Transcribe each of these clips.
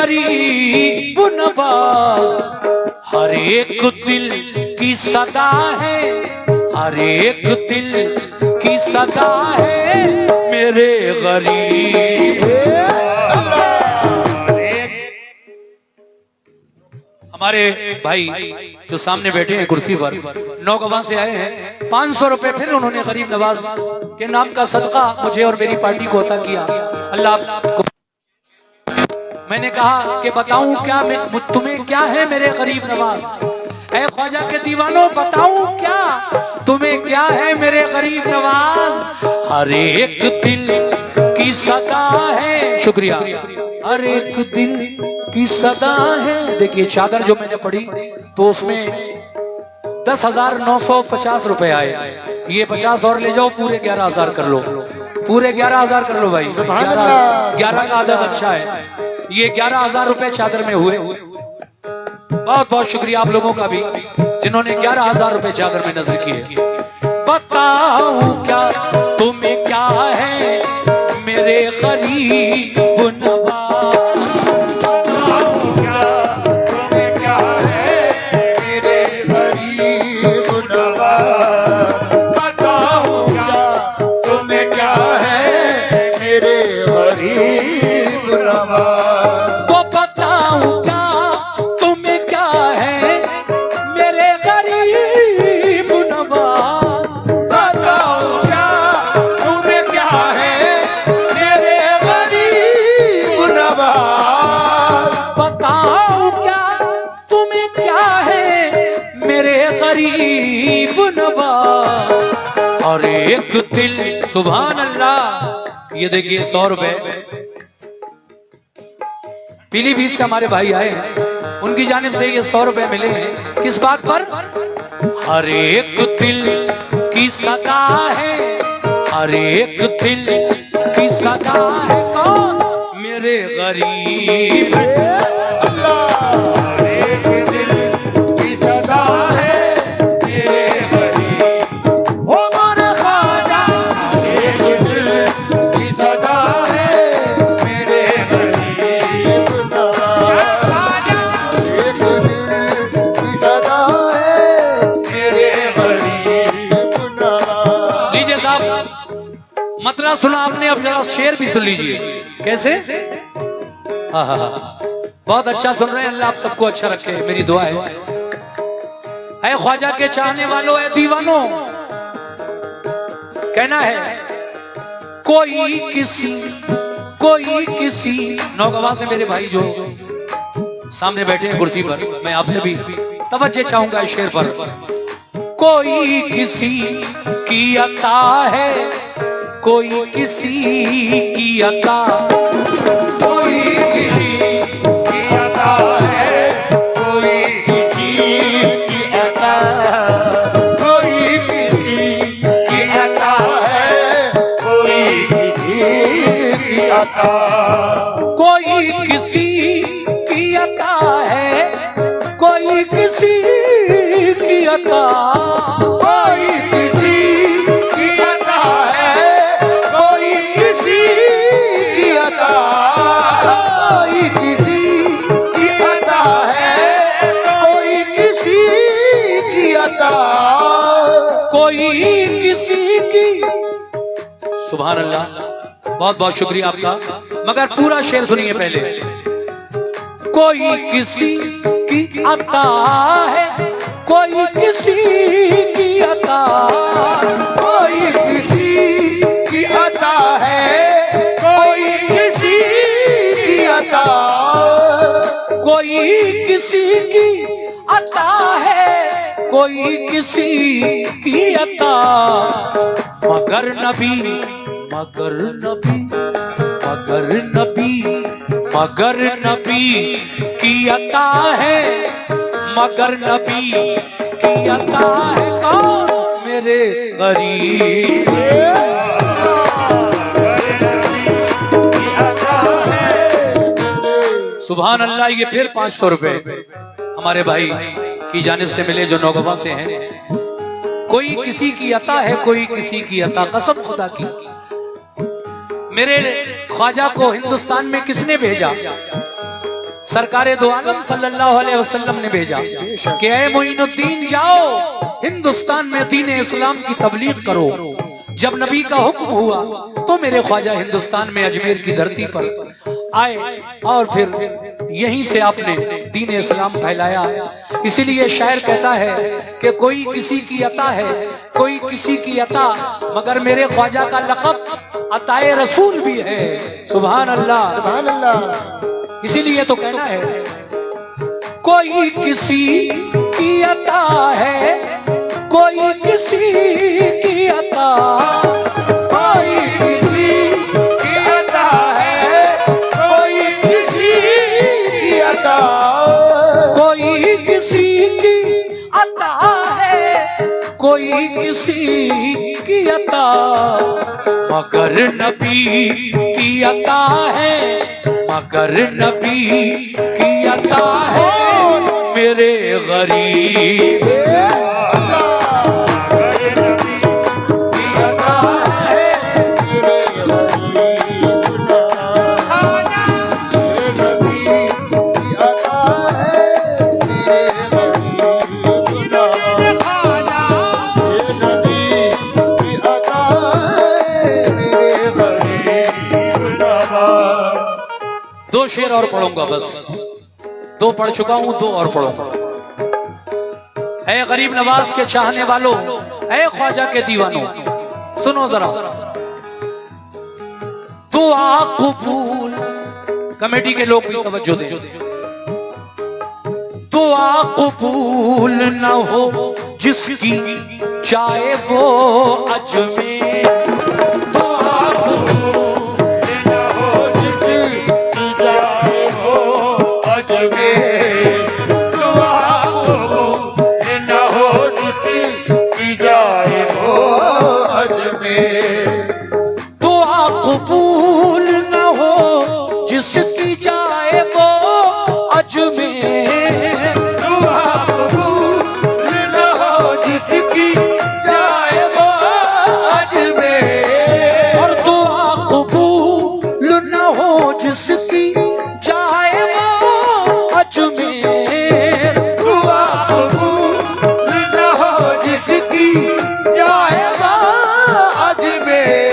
गरीब नवाज, हर एक दिल की सदा है, हर एक दिल की सदा है मेरे गरीब। हमारे भाई जो सामने बैठे हैं कुर्सी पर, नौगवां से आए हैं, 500 रुपए फिर उन्होंने गरीब नवाज के नाम का सदका मुझे और मेरी पार्टी को अता किया। अल्लाह आपको। मैंने कहा कि बताऊं क्या तुम्हें क्या है मेरे गरीब नवाज, ऐ ख्वाजा के दीवानों बताऊं क्या तुम्हें क्या है मेरे गरीब नवाज, हर एक दिल की सदा है, शुक्रिया, हर एक दिल की सदा है। देखिए चादर जो मैंने पढ़ी तो उसमें 10,950 रुपए आए, ये 50 और ले जाओ, पूरे 11,000 कर लो, पूरे 11,000 कर लो भाई, 11 का आदत अच्छा है, ये 11,000 रुपए चादर में हुए। बहुत बहुत शुक्रिया आप लोगों का भी जिन्होंने 11,000 रुपए चादर में नजर किए। बताऊं क्या तुम्हें क्या है मेरे गरीब नवाज, और एक दिल, सुभान अल्लाह। ये देखिए 100 रुपए पीलीभीत से हमारे भाई आए हैं, उनकी जानिब से ये 100 रुपए मिले हैं, किस बात पर, हर एक दिल की सदा है, हर एक दिल की सदा है कौन मेरे गरीब, मतला सुना आपने, अब जरा शेर भी सुन लीजिए। कैसे? हाँ हाँ हाँ, बहुत अच्छा सुन रहे हैं, अल्लाह आप सबको अच्छा रखे, मेरी दुआ है। ऐ ख्वाजा के चाहने वालों, ऐ दीवानों, कहना है कोई किसी नौगवां से मेरे भाई जो सामने बैठे हैं कुर्सी पर, मैं आपसे भी तवज्जो चाहूंगा इस शेर पर। कोई किसी की अता है, कोई किसी की अता, कोई किसी की अता है, कोई किसी की अता, कोई किसी की अता है, कोई किसी की अता, कोई किसी की अता है, कोई किसी की अता, कोई किसी की अता है, कोई किसी की अता, कोई किसी की अता है, कोई किसी की अता, कोई किसी की, सुभान अल्लाह, बहुत बहुत शुक्रिया आपका। मगर पूरा शेर सुनिए पहले। कोई किसी की अता है, कोई किसी की अता, कोई किसी की अता है, कोई किसी की अता, कोई किसी की अता है, कोई किसी की अता, मगर नबी, मगर नबी, मगर नबी, मगर नबी की अता है, मगर नबी की अता है कौन मेरे गरीब, सुभान अल्लाह। ये फिर 500 रुपए हमारे भाई की जानिब से मिले जो नौगवां से हैं। कोई किसी की अता है, कोई किसी की अता, कसम खुदा की। मेरे ख्वाजा को हिंदुस्तान में किसने भेजा? सरकारे दो आलम सल्लल्लाहु अलैहि वसल्लम ने भेजा कि ऐ मोइनुद्दीन जाओ हिंदुस्तान में दीन इस्लाम की तबलीग करो। जब नबी का हुक्म हुआ तो मेरे ख्वाजा हिंदुस्तान में अजमेर की धरती पर आए और फिर यहीं से आपने दीन इस्लाम फैलाया। इसीलिए शायर कहता है कि कोई किसी की अता है, कोई किसी की अता, मगर मेरे ख्वाजा का लक़ब अताए रसूल भी है। सुभान अल्लाह, सुभान अल्लाह। इसीलिए तो कहना है कोई किसी की अता है, कोई किसी की अता, कोई किसी की अता है, कोई किसी की अता, कोई किसी की अता है, कोई किसी की अता, मगर नबी की अता है, मगर नबी की अता है मेरे गरीब। दो शेर और पढ़ूंगा, बस दो पढ़ चुका हूं, दो और पढ़ूंगा। ऐ गरीब नवाज के चाहने वालों, ऐ ख्वाजा के दीवानों, सुनो जरा। दुआ कबूल, कमेटी के लोग भी तवज्जो दें। दुआ कबूल न हो जिसकी चाहे वो अजमेर, दुआ कबूल कबूल न हो जिसकी जाए वो अजमेर, दुआ कबूल न हो जिसकी जाए वो अजमेर, और दुआ कबूल न हो जिसकी जाए वो अजमेर, दुआ कबूल न हो जिसकी जाए वो अजमेर,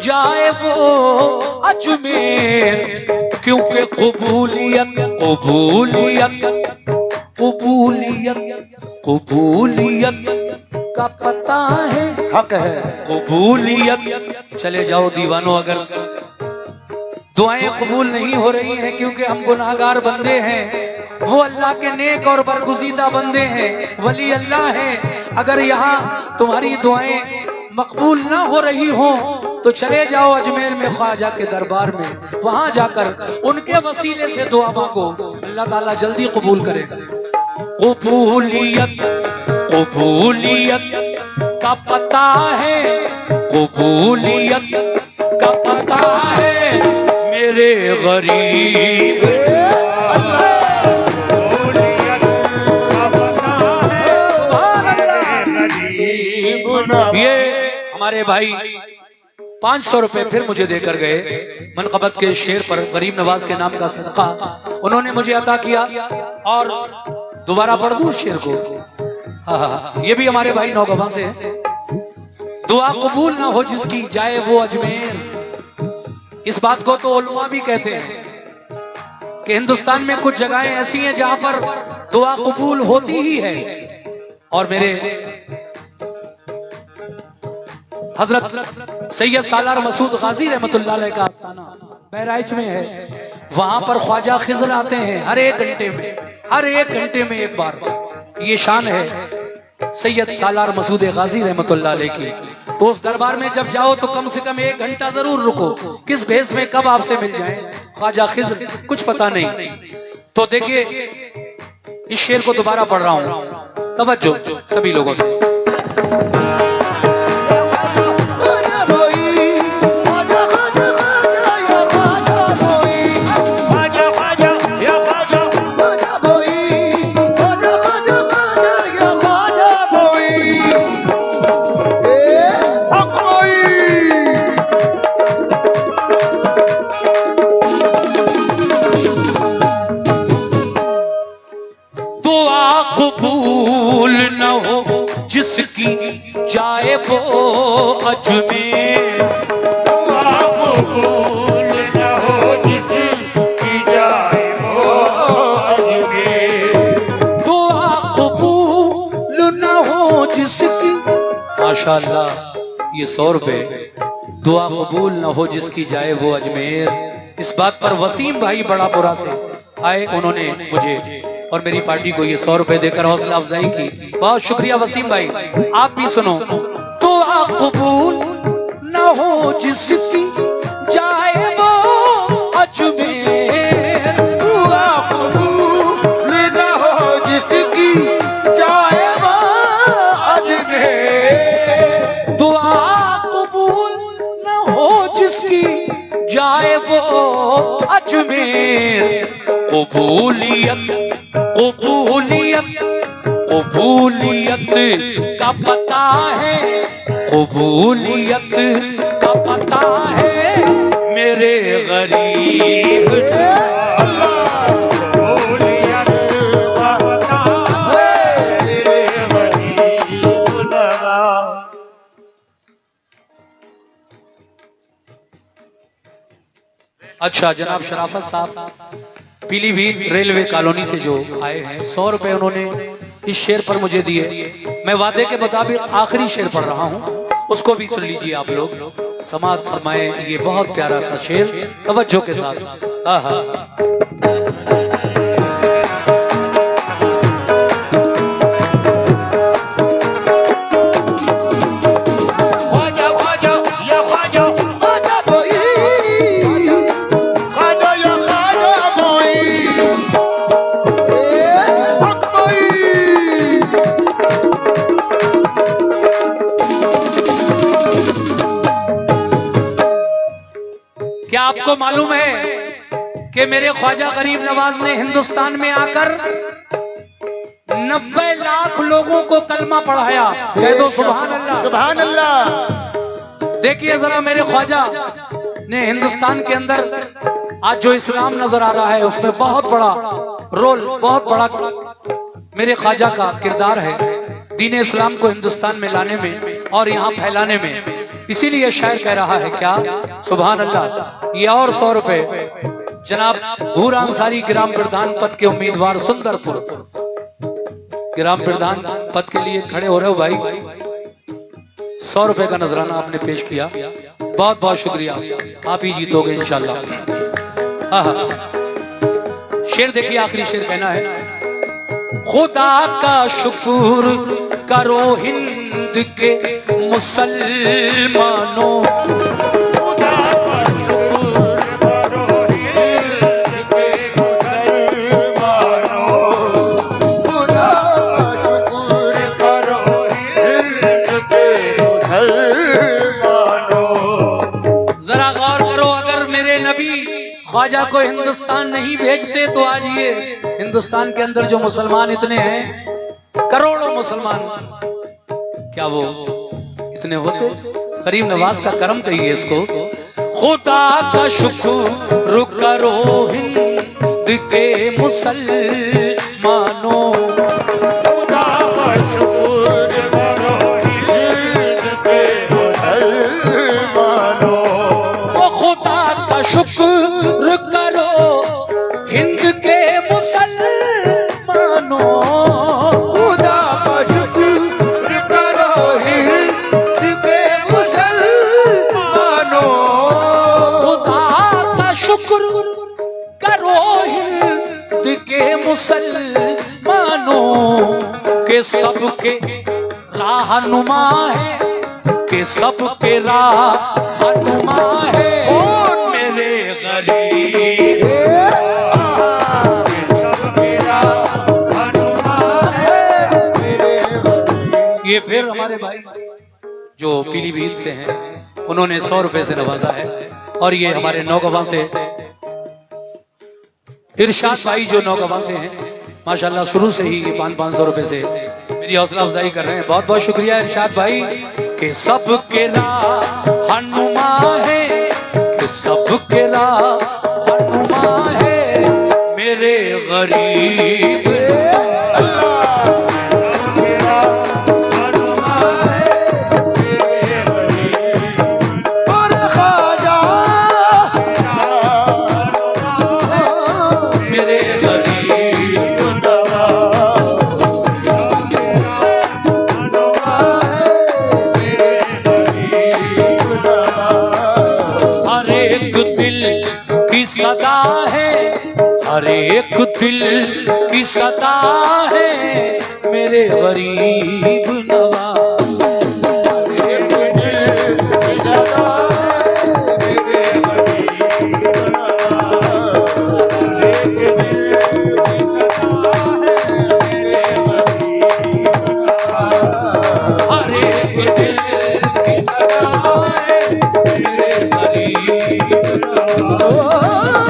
जाए वो अजमेर, क्योंकि कबूलियत कबूलियत कबूलियत कबूलियत का पता है, हक है कबूलियत। चले जाओ दीवानों, अगर दुआएं कबूल नहीं हो रही हैं क्योंकि हम गुनाहगार बंदे हैं, वो अल्लाह के नेक और बरगुज़ीदा बंदे हैं, वली अल्लाह हैं। अगर यहाँ तुम्हारी दुआएं मकबूल ना हो रही हो तो चले जाओ अजमेर में ख्वाजा के दरबार में, वहां जाकर उनके वसीले से दुआ मांगो, अल्लाह ताला जल्दी कबूल करेगा। कबूलियत कबूलियत का पता है, कबूलियत का पता है मेरे गरीब। ये हमारे भाई 500 रुपए फिर मुझे देकर गए मनकबत के शेर पर, गरीब नवाज के नाम का सदका उन्होंने मुझे अता किया। और दोबारा पढ़ दूं शेर को? ये भी हमारे भाई नौगवां से है। दुआ कबूल ना हो जिसकी जाए वो अजमेर। इस बात को तो उलमा भी कहते हैं कि हिंदुस्तान में कुछ जगहें ऐसी हैं जहां पर दुआ कबूल होती ही है। और मेरे हजरत सैयद सालार मसूद गाजी रहमतुल्लाह अलैह का आस्थाना बहराइच में है, वहां पर ख्वाजा खिज़र आते हैं हर एक घंटे में, हर एक घंटे में एक बार। ये शान है सैयद सालार मसूद गाजी रहमतुल्लाह अलैह की। तो उस दरबार में जब जाओ तो कम से कम 1 घंटा जरूर रुको, किस भेष में कब आपसे मिल जाए ख्वाजा खिज़र कुछ पता नहीं। तो देखिए इस शेर को दोबारा पढ़ रहा हूं, तवज्जो सभी लोगों से। न हो जिसकी जाए वो अजमेर, दुआ कबूल न हो जिसकी जाए वो अजमेर, दुआ कबूल न हो जिसकी, माशाअल्लाह ये 100 रुपए, दुआ कबूल न हो जिसकी जाए वो अजमेर। इस बात पर वसीम भाई बड़ा बुरा से आए, उन्होंने मुझे और मेरी पार्टी को ये 100 रुपए देकर हौसला अफजाई की। बहुत शुक्रिया वसीम भाई। आप भी सुनो। दुआ कबूल न हो जिसकी जाए वो अजमेर, दुआ कबूल न हो जिसकी जाए वो अजमेर, दुआ कबूल न हो जिसकी जाए वो अजमेर। कबूलियत कबूलियत कबूलियत का पता है, कबूलियत का पता है मेरे गरीब, कबूलियत का पता है मेरे गरीब लगा। अच्छा जनाब शराफत साहब पीलीभीत रेलवे कॉलोनी से जो आए हैं, 100 रुपए उन्होंने इस शेर पर मुझे दिए। मैं वादे के मुताबिक आखिरी शेर पढ़ रहा हूँ, उसको भी सुन लीजिए आप लोग, समाअत फरमाए। ये बहुत प्यारा सा शेर तवज्जो के साथ। आहा क्या आपको मालूम है कि मेरे ख्वाजा गरीब नवाज ने हिंदुस्तान में आकर 90 लाख लोगों को कलमा पढ़ाया? कह दो सुभान अल्लाह। सुभान अल्लाह। देखिए जरा मेरे ख्वाजा ने हिंदुस्तान के अंदर आज जो इस्लाम नजर आ रहा है उसमें बहुत बड़ा रोल, बहुत बड़ा मेरे ख्वाजा का किरदार है दीन इस्लाम को हिंदुस्तान में लाने में और यहाँ फैलाने में। इसीलिए शायर कह रहा है क्या, सुभान अल्लाह। ये और 100 रुपए जनाब भूरा अंसारी ग्राम प्रधान पद के उम्मीदवार सुंदरपुर, ग्राम प्रधान पद के लिए खड़े हो रहे हो भाई, 100 रुपए का नजराना आपने पेश किया, बहुत बहुत शुक्रिया। आप ही जीतोगे इंशाल्लाह। शेर देखिए, आखिरी शेर कहना है, खुदा का शुक्र करो हिंद के मुसलमानों, खुदा का शुक्र करो हिंद के मुसलमानों, खुदा का शुक्र करो हिंद के मुसलमानों। जरा गौर करो, अगर मेरे नबी ख्वाजा को हिंदुस्तान नहीं भेजते तो आज ये हिंदुस्तान के अंदर जो मुसलमान इतने हैं, करोड़ों मुसलमान, क्या वो इतने होते? गरीब नवाज का करम कहिए इसको। खुदा का शुक्र करो हिंद के मुसलमानों, खुदा का शुक्र करो हिंद के मुसलमानों, वो खुदा का शुक्र करो हिंद के मुसलमानों, खुदा का शुक्र करो हिंद के मुसलमानों, खुदा का शुक्र करो हिंद के मुसलमानों, के सबके राहनुमा है, के सबके राहनुमा है मेरे गरीब, ये फिर हमारे भाई जो पीलीभीत से हैं उन्होंने 100 रुपए से नवाजा है। और ये हमारे नौगवां से इरशाद भाई जो नौगवां से हैं, माशाल्लाह शुरू से ही ये 500 रुपए से मेरी हौसला अफजाई कर रहे हैं। बहुत बहुत शुक्रिया इरशाद भाई। के सबके राहनुमा है, के सबके राहनुमा है मेरे गरीब, हर एक दिल की सदा है मेरे गरीब नवाज। हर एक दिल की सदा है मेरे गरीब नवाज।